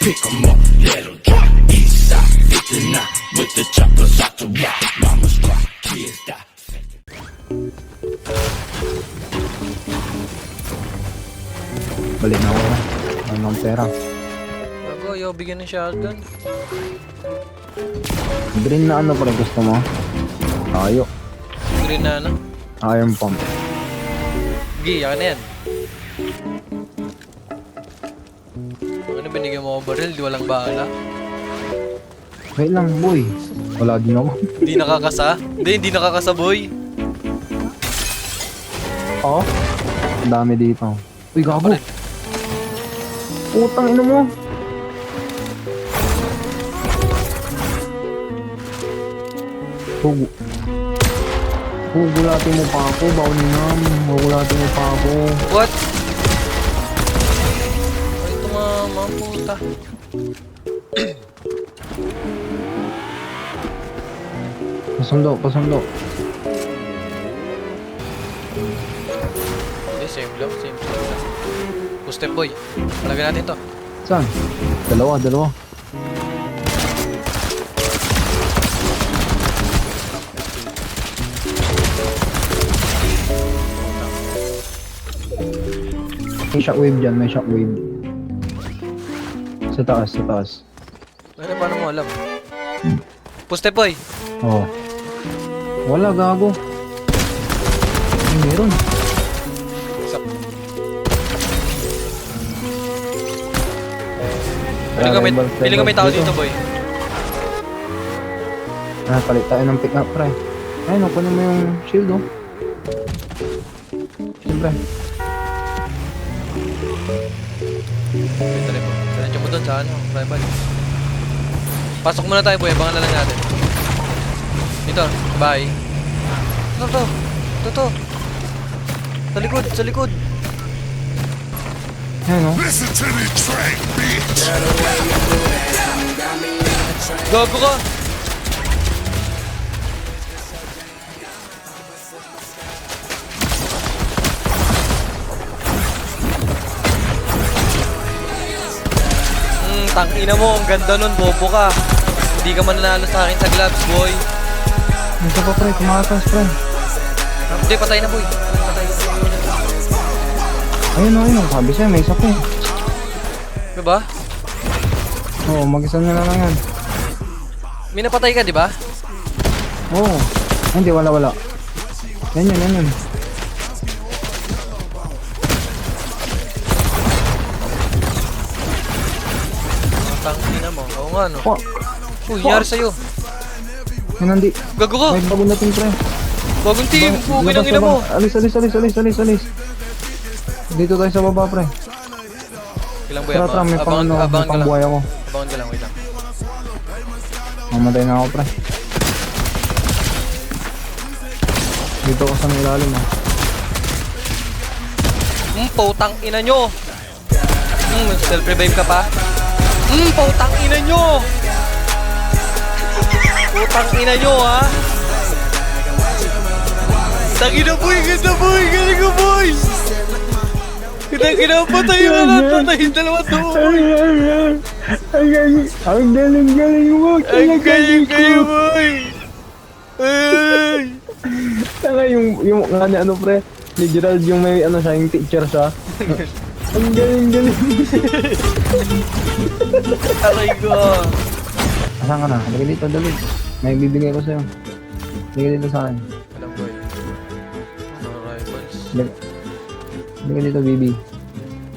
pick 'em up, let 'em drop. Eastside, 59 with the choppers out to rock. Mama's cry, kids die. Balik na ako. Ano ng pera? Bago, ayaw bigyan ng shotgun. Green na ano pa rin gusto mo? Tayo. Green na ano? Iron pump. Gi, yakin na yan. Ano binigyan mo ako baril? Di walang bala. Wait lang boy. Wala din ako. Hindi nakakasa? Hindi nakakasa boy. Oo. Ang dami dito. Uy gago. Bakit? Putang ino mo. Hugulatin mo pa ako, Bauninam. Hugulatin mo pa ako. What? Ay, tumama ang puta. Pasundo. Hindi, same lang. Two step boy. Palagay natin to. Saan? Dalawa. May shockwave dyan, may shockwave. Sa taas. Ano, paano mo alam? Two step boy. Oo. Wala, gago. Ay, meron. Isa. Piling ko may tao dito boy. Palit tayo ng pick up, pre. Ayun, kunin mo yung shield, oh. Siyempre. Diretso mo dun sa ano, rival. Pasok muna tayo boy, abangan na lang natin. Dito, bye. Ano to? Sa likod. Ayun, oh. Listen to the track, bitch. Gago ka! Tangina mo, ang ganda nun, bobo ka. Hindi ka mananalo sa akin sa gloves, boy. Isa pa, pre. Tumakas, pre. Hindi, patay na, boy. Patay. Ayun, oh. Sabi siya, may isa pa, eh. Diba? Oo, mag-isa na lang yan. May napatay ka, diba? Oo. Hindi, wala. Yan yun. Tangina mo. Oo nga, no. Fuck. Uy, nangyari sa'yo. Yan, hindi. Gago ka! May bagong dating, pre. Bagong team! Pugin ang Labas, ina mo! Alis. Dito tayo sa baba, pre. Kailang boy, Tara, may abangan ka lang. pangbuhay ako. Abangan ka lang, wait lang. Mamatay na ako, pre. Dito ako sa may ilalim, ah. Putang ina nyo! Self-revive ka pa? Putang ina nyo! Putang ina nyo, ha? Tangina boy! Ganda boy! Galing ko boy! Ganda patay na lang! Patay yung dalawa to boy! Ang galing mo! Ang galing kayo boy! Ay! Tanga yung ano, pre. Ni Gerald yung may ano siya, yung teacher siya. Ang galing. Aray ko! Asan ka na? Halika dito, dali. May bibigay ko sa'yo. Halika dito sa akin. Alam boy. Mga rivals. Halika dito, Bibi.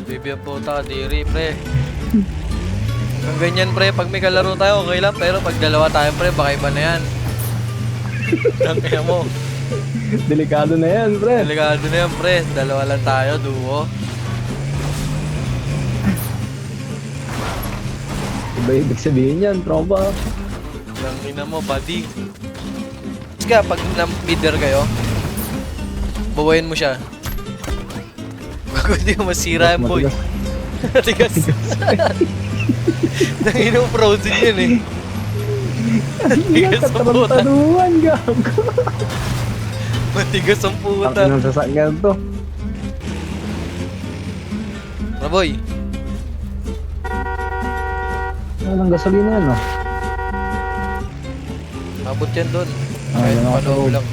Baby ang puta, diri pre. Ang ganyan pre, pag may kalaro tayo okay lang, pero pag dalawa tayo pre, baka iba na yan. Ang kaya mo. Delikado na yan, pre. Delikado na yan pre, dalawa lang tayo, duo. Iba ibig sabihin yan, tropa. Langina mo, buddy. Kaya pag na-leader kayo, bawain mo siya. Bago hindi mo masira yan, boy. Matigas. Nangina mo frozen yun eh. Matigas ang puta. Katarantaduhan, gago. Matigas ang puta. Ang inang sasakyan to. Raboy. Walang gasolina yan, no? Abot yan doon. Ah, Kahit yan ako sa paloob loob. lang.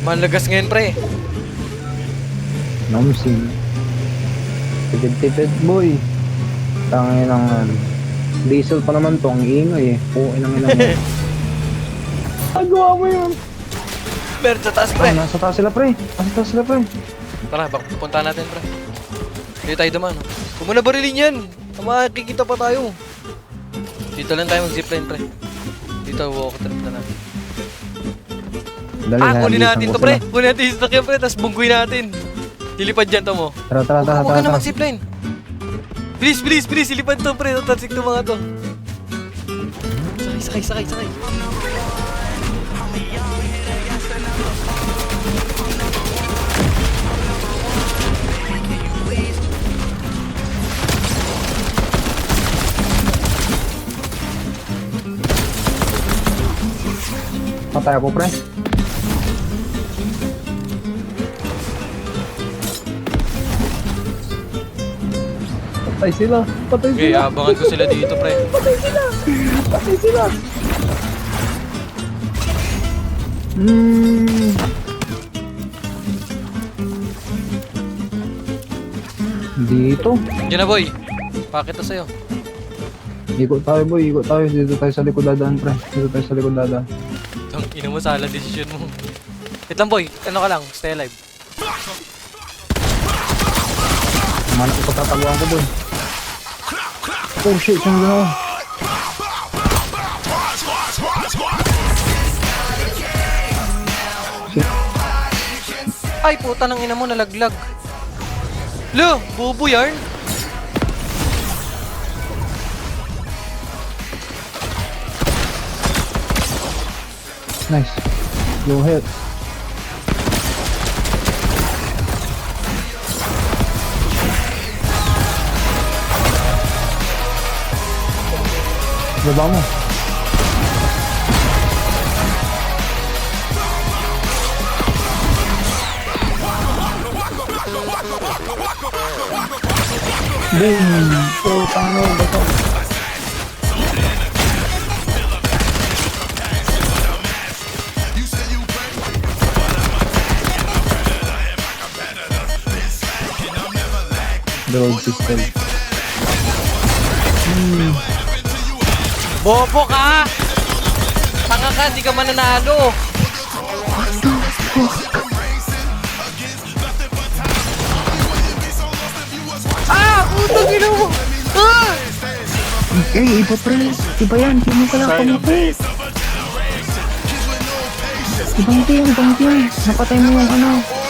Malagas ngayon, pre. Namsing. Tipid-tipid, boy. Tangin ng diesel pa naman to, ang ingay eh. Puin ang ina mo. Agawa mo yun. Pero sa taas, pre. Nasa taas sila, pre. Nasa taas sila, pre. Tara, punta natin, pre. Hindi tayo duman. Huwag mo na barilin yan. Makikita pa tayo. Dito lang tayo mag-zipline, pre. Dito, walk trip na natin. Dali, Kunin halisan natin ko to, pre. sila. Kunin natin yung stock yan, pre. Tapos bungguin natin. Hilipad dyan to mo. Tara. Huwag ka na mag-zipline. Bilis. Hilipad to, pre. Tatsik to mga to. Sakay. Patay ako, pre. Patay sila. Okay, abangan ko sila dito, pre. Patay sila. Dito. Diyan na, boy. Pakita sa'yo. Ikot tayo, boy. Ikot tayo. Dito tayo sa likod dadaan, pre. Dito tayo sa likod dadaan. Tang ina mo, sala decision mo. Wait lang, boy. Ano ka lang? Stay alive. Mana ko pagtataguan ko, boy. Oh shit, saan gano'n? Ay, puta ng ina mo, nalaglag. Lo, bobo yarn. Nice. Low hit. Baba mo. Boom! Oh, paano? Bato. Road pistol. Bobo ka! Tanga ka, di ka mananalo. Putang ina mo! Iba pre. Iba yan. Hindi mo pala pamukay. Ibang team. Napatay mo yung ano.